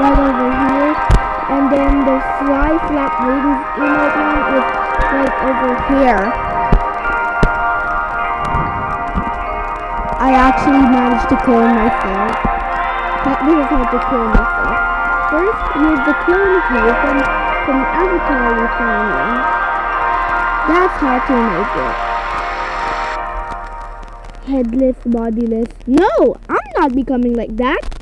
Right over here, and then the fly flap wings emoticon is right over here. I actually managed to clone myself. This is how to clone myself. First, use the clone here from the avatar we found. That's how to make it. Headless, bodiless. No, I'm not becoming like that.